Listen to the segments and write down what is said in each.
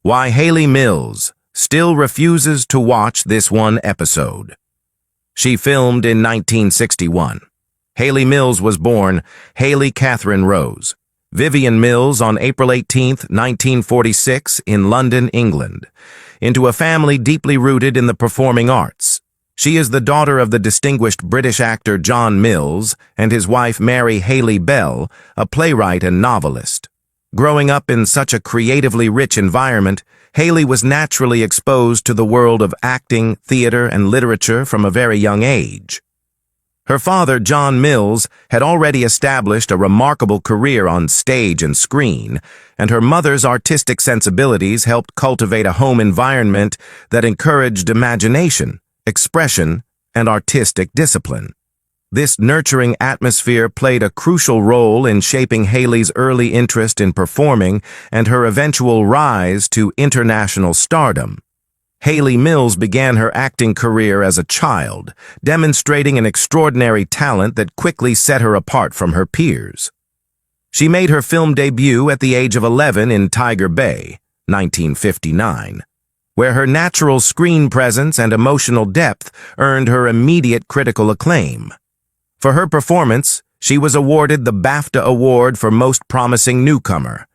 Why Hayley Mills still refuses to watch this one episode. She filmed in 1961. Hayley Mills was born Hayley Catherine Rose Vivian Mills on April 18, 1946, in London, England, into a family deeply rooted in the performing arts. She is the daughter of the distinguished British actor John Mills and his wife Mary Hayley Bell, a playwright and novelist. Growing up in such a creatively rich environment, Hayley was naturally exposed to the world of acting, theater, and literature from a very young age. Her father, John Mills, had already established a remarkable career on stage and screen, and her mother's artistic sensibilities helped cultivate a home environment that encouraged imagination, expression, and artistic discipline. This nurturing atmosphere played a crucial role in shaping Hayley's early interest in performing and her eventual rise to international stardom. Hayley Mills began her acting career as a child, demonstrating an extraordinary talent that quickly set her apart from her peers. She made her film debut at the age of 11 in Tiger Bay, 1959, where her natural screen presence and emotional depth earned her immediate critical acclaim. For her performance, she was awarded the BAFTA Award for Most Promising Newcomer,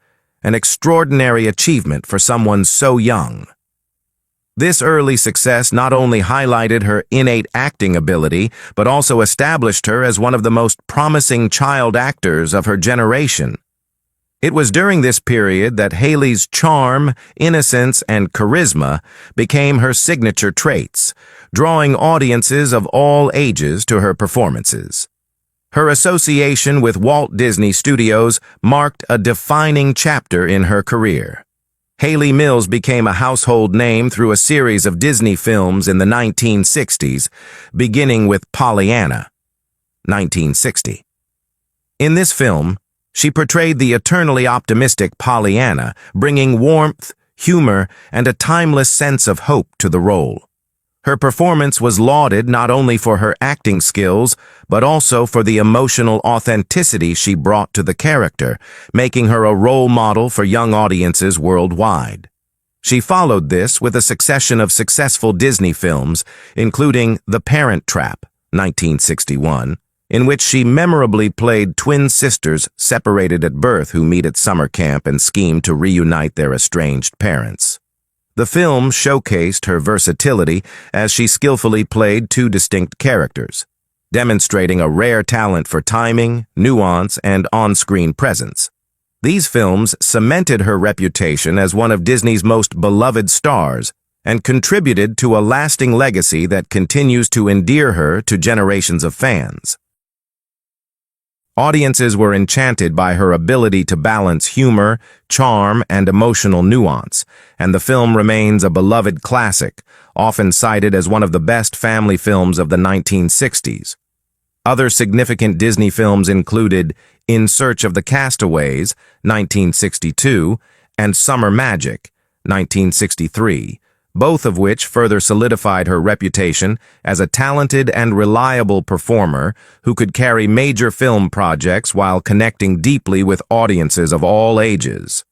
an extraordinary achievement for someone so young. This early success not only highlighted her innate acting ability, but also established her as one of the most promising child actors of her generation. It was during this period that Hayley's charm, innocence, and charisma became her signature traits, drawing audiences of all ages to her performances. Her association with Walt Disney Studios marked a defining chapter in her career. Hayley Mills became a household name through a series of Disney films in the 1960s, beginning with Pollyanna, 1960. In this film, she portrayed the eternally optimistic Pollyanna, bringing warmth, humor, and a timeless sense of hope to the role. Her performance was lauded not only for her acting skills, but also for the emotional authenticity she brought to the character, making her a role model for young audiences worldwide. She followed this with a succession of successful Disney films, including The Parent Trap, 1961, in which she memorably played twin sisters separated at birth who meet at summer camp and scheme to reunite their estranged parents. The film showcased her versatility as she skillfully played two distinct characters, demonstrating a rare talent for timing, nuance, and on-screen presence. These films cemented her reputation as one of Disney's most beloved stars and contributed to a lasting legacy that continues to endear her to generations of fans. Audiences were enchanted by her ability to balance humor, charm, and emotional nuance, and the film remains a beloved classic, often cited as one of the best family films of the 1960s. Other significant Disney films included In Search of the Castaways, 1962, and Summer Magic, 1963, both of which further solidified her reputation as a talented and reliable performer who could carry major film projects while connecting deeply with audiences of all ages.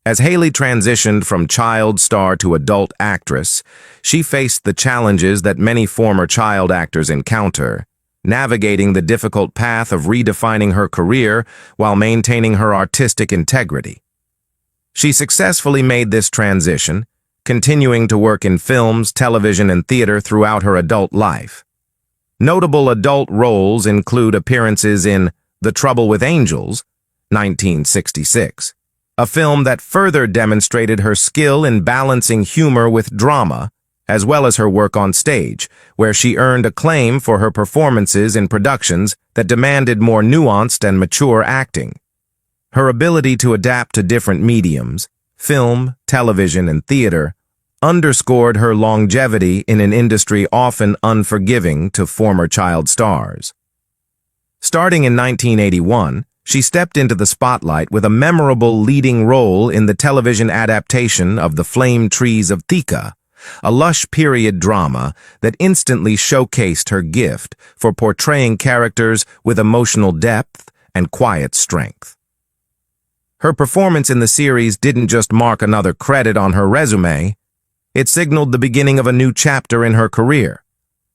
As Hayley transitioned from child star to adult actress, she faced the challenges that many former child actors encounter, navigating the difficult path of redefining her career while maintaining her artistic integrity. She successfully made this transition, continuing to work in films, television, and theater throughout her adult life. Notable adult roles include appearances in The Trouble with Angels, 1966, a film that further demonstrated her skill in balancing humor with drama, as well as her work on stage, where she earned acclaim for her performances in productions that demanded more nuanced and mature acting. Her ability to adapt to different mediums, film, television, and theater, underscored her longevity in an industry often unforgiving to former child stars. Starting in 1981, she stepped into the spotlight with a memorable leading role in the television adaptation of The Flame Trees of Thika, a lush period drama that instantly showcased her gift for portraying characters with emotional depth and quiet strength. Her performance in the series didn't just mark another credit on her resume, it signaled the beginning of a new chapter in her career,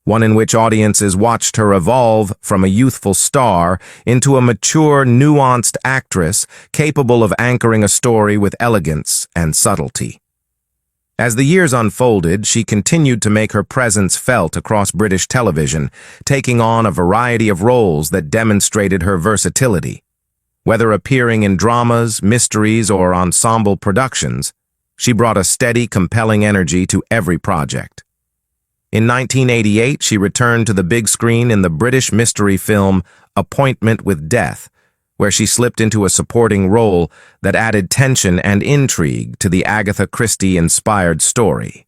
one in which audiences watched her evolve from a youthful star into a mature, nuanced actress capable of anchoring a story with elegance and subtlety. As the years unfolded, she continued to make her presence felt across British television, taking on a variety of roles that demonstrated her versatility. Whether appearing in dramas, mysteries, or ensemble productions, she brought a steady, compelling energy to every project. In 1988, she returned to the big screen in the British mystery film Appointment with Death, where she slipped into a supporting role that added tension and intrigue to the Agatha Christie-inspired story.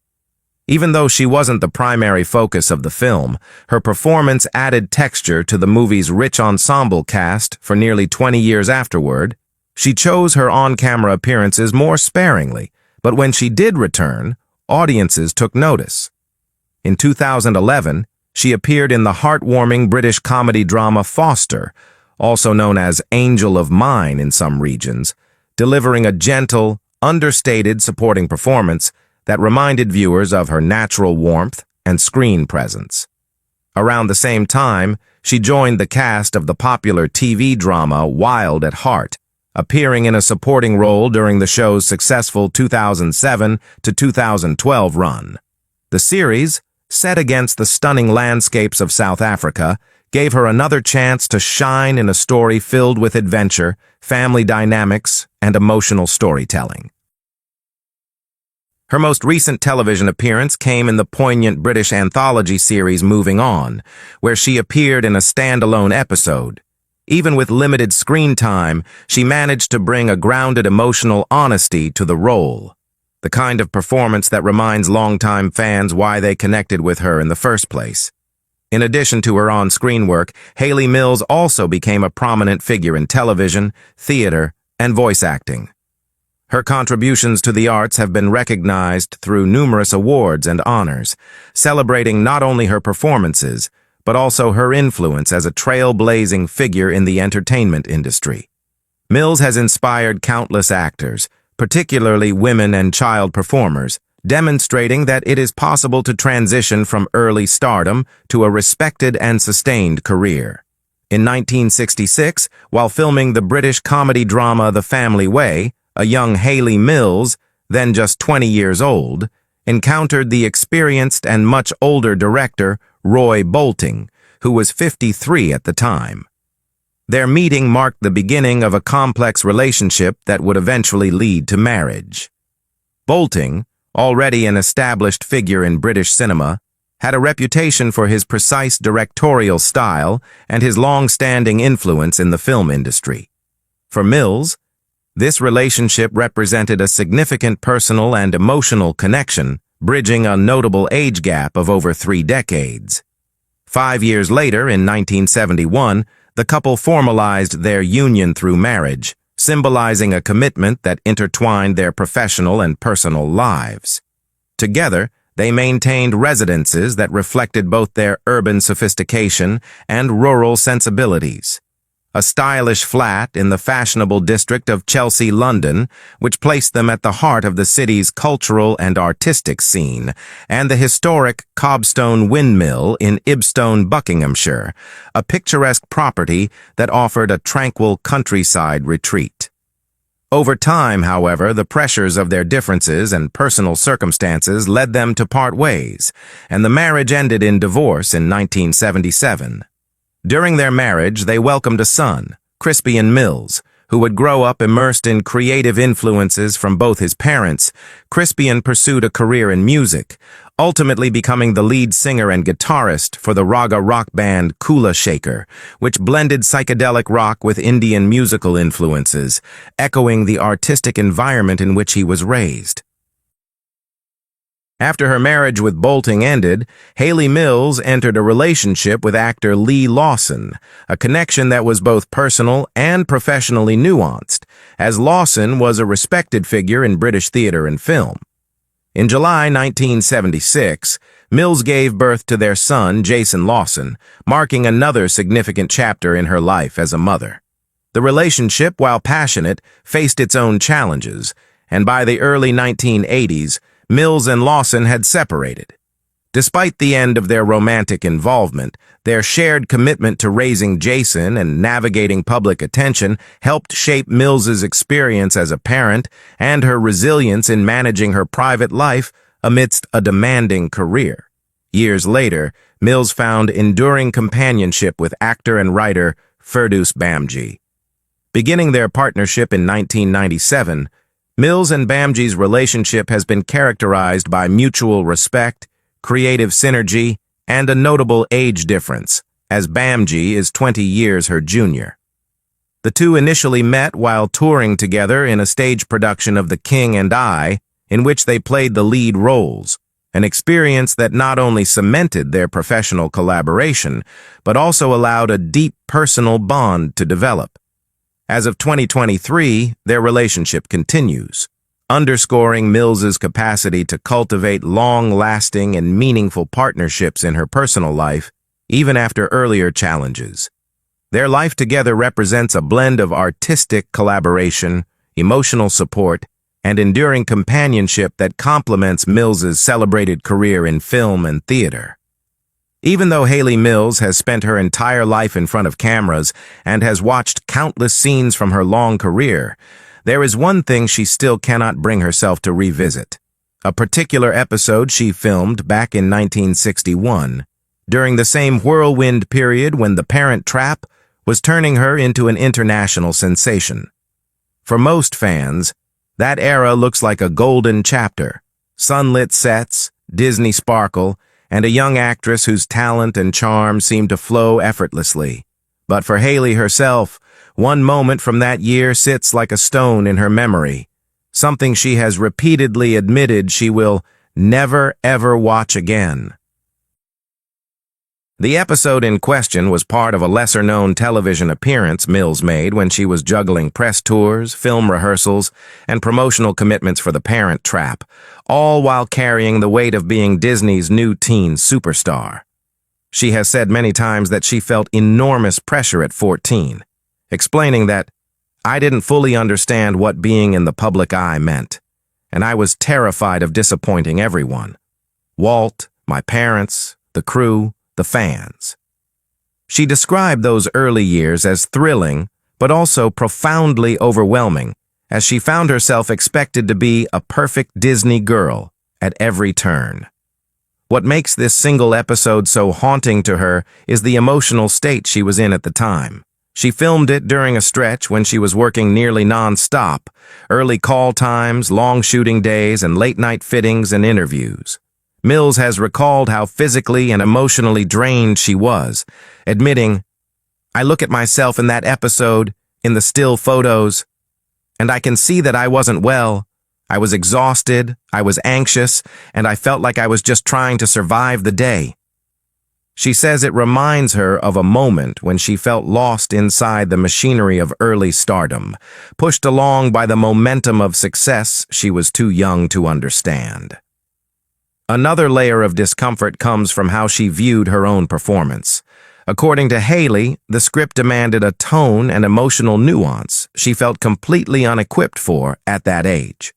Even though she wasn't the primary focus of the film, her performance added texture to the movie's rich ensemble cast for nearly 20 years afterward. She chose her on-camera appearances more sparingly, but when she did return, audiences took notice. In 2011, she appeared in the heartwarming British comedy drama Foster, also known as Angel of Mine in some regions, delivering a gentle, understated supporting performance that reminded viewers of her natural warmth and screen presence. Around the same time, she joined the cast of the popular TV drama Wild at Heart, appearing in a supporting role during the show's successful 2007 to 2012 run. The series, set against the stunning landscapes of South Africa, gave her another chance to shine in a story filled with adventure, family dynamics, and emotional storytelling. Her most recent television appearance came in the poignant British anthology series Moving On, where she appeared in a standalone episode. Even with limited screen time, she managed to bring a grounded emotional honesty to the role, the kind of performance that reminds longtime fans why they connected with her in the first place. In addition to her on-screen work, Hayley Mills also became a prominent figure in television, theater, and voice acting. Her contributions to the arts have been recognized through numerous awards and honors, celebrating not only her performances, but also her influence as a trailblazing figure in the entertainment industry. Mills has inspired countless actors, particularly women and child performers, demonstrating that it is possible to transition from early stardom to a respected and sustained career. In 1966, while filming the British comedy drama The Family Way, a young Hayley Mills, then just 20 years old, encountered the experienced and much older director Roy Bolting, who was 53 at the time. Their meeting marked the beginning of a complex relationship that would eventually lead to marriage. Bolting, already an established figure in British cinema, had a reputation for his precise directorial style and his long-standing influence in the film industry. For Mills, this relationship represented a significant personal and emotional connection, bridging a notable age gap of over 3 decades. 5 years later, in 1971, the couple formalized their union through marriage, symbolizing a commitment that intertwined their professional and personal lives. Together, they maintained residences that reflected both their urban sophistication and rural sensibilities. A stylish flat in the fashionable district of Chelsea, London, which placed them at the heart of the city's cultural and artistic scene, and the historic Cobstone Windmill in Ibstone, Buckinghamshire, a picturesque property that offered a tranquil countryside retreat. Over time, however, the pressures of their differences and personal circumstances led them to part ways, and the marriage ended in divorce in 1977. During their marriage, they welcomed a son, Crispian Mills, who would grow up immersed in creative influences from both his parents. Crispian pursued a career in music, ultimately becoming the lead singer and guitarist for the raga rock band Kula Shaker, which blended psychedelic rock with Indian musical influences, echoing the artistic environment in which he was raised. After her marriage with Bolting ended, Hayley Mills entered a relationship with actor Lee Lawson, a connection that was both personal and professionally nuanced, as Lawson was a respected figure in British theater and film. In July 1976, Mills gave birth to their son, Jason Lawson, marking another significant chapter in her life as a mother. The relationship, while passionate, faced its own challenges, and by the early 1980s, Mills and Lawson had separated. Despite the end of their romantic involvement, their shared commitment to raising Jason and navigating public attention helped shape Mills's experience as a parent and her resilience in managing her private life amidst a demanding career. Years later, Mills found enduring companionship with actor and writer Firdaus Bamji. Beginning their partnership in 1997, Mills and Bamji's relationship has been characterized by mutual respect, creative synergy, and a notable age difference, as Bamji is 20 years her junior. The two initially met while touring together in a stage production of The King and I, in which they played the lead roles, an experience that not only cemented their professional collaboration, but also allowed a deep personal bond to develop. As of 2023, their relationship continues, underscoring Mills's capacity to cultivate long-lasting and meaningful partnerships in her personal life, even after earlier challenges. Their life together represents a blend of artistic collaboration, emotional support, and enduring companionship that complements Mills's celebrated career in film and theater. Even though Hayley Mills has spent her entire life in front of cameras and has watched countless scenes from her long career, there is one thing she still cannot bring herself to revisit. A particular episode she filmed back in 1961, during the same whirlwind period when The Parent Trap was turning her into an international sensation. For most fans, that era looks like a golden chapter, sunlit sets, Disney sparkle, and a young actress whose talent and charm seemed to flow effortlessly. But for Hayley herself, one moment from that year sits like a stone in her memory, something she has repeatedly admitted she will never ever watch again. The episode in question was part of a lesser-known television appearance Mills made when she was juggling press tours, film rehearsals, and promotional commitments for The Parent Trap, all while carrying the weight of being Disney's new teen superstar. She has said many times that she felt enormous pressure at 14, explaining that, "I didn't fully understand what being in the public eye meant, and I was terrified of disappointing everyone. Walt, my parents, the crew, the fans." She described those early years as thrilling, but also profoundly overwhelming, as she found herself expected to be a perfect Disney girl at every turn. What makes this single episode so haunting to her is the emotional state she was in at the time. She filmed it during a stretch when she was working nearly non-stop, early call times, long shooting days, and late-night fittings and interviews. Mills has recalled how physically and emotionally drained she was, admitting, "I look at myself in that episode, in the still photos, and I can see that I wasn't well. I was exhausted, I was anxious, and I felt like I was just trying to survive the day." She says it reminds her of a moment when she felt lost inside the machinery of early stardom, pushed along by the momentum of success she was too young to understand. Another layer of discomfort comes from how she viewed her own performance. According to Hayley, the script demanded a tone and emotional nuance she felt completely unequipped for at that age.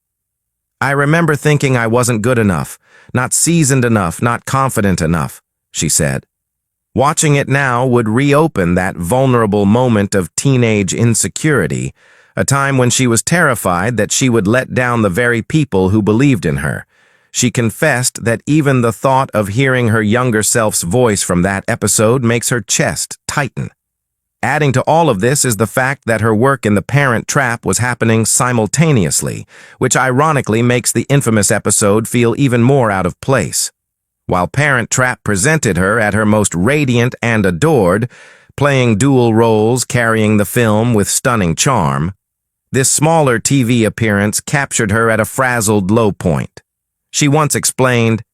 "I remember thinking I wasn't good enough, not seasoned enough, not confident enough," she said. Watching it now would reopen that vulnerable moment of teenage insecurity, a time when she was terrified that she would let down the very people who believed in her. She confessed that even the thought of hearing her younger self's voice from that episode makes her chest tighten. Adding to all of this is the fact that her work in The Parent Trap was happening simultaneously, which ironically makes the infamous episode feel even more out of place. While Parent Trap presented her at her most radiant and adored, playing dual roles, carrying the film with stunning charm, this smaller TV appearance captured her at a frazzled low point. She once explained,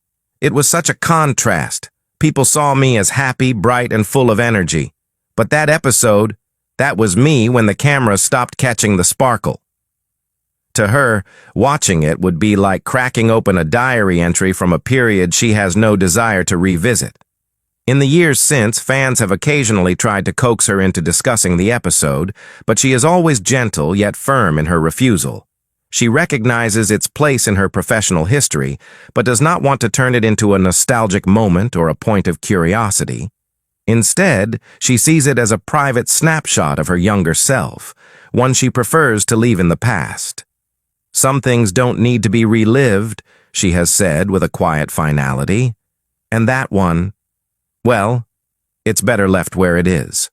"It was such a contrast. People saw me as happy, bright, and full of energy. But that episode, that was me when the camera stopped catching the sparkle." To her, watching it would be like cracking open a diary entry from a period she has no desire to revisit. In the years since, fans have occasionally tried to coax her into discussing the episode, but she is always gentle yet firm in her refusal. She recognizes its place in her professional history, but does not want to turn it into a nostalgic moment or a point of curiosity. Instead, she sees it as a private snapshot of her younger self, one she prefers to leave in the past. Some things don't need to be relived, she has said with a quiet finality. And that one, well, it's better left where it is.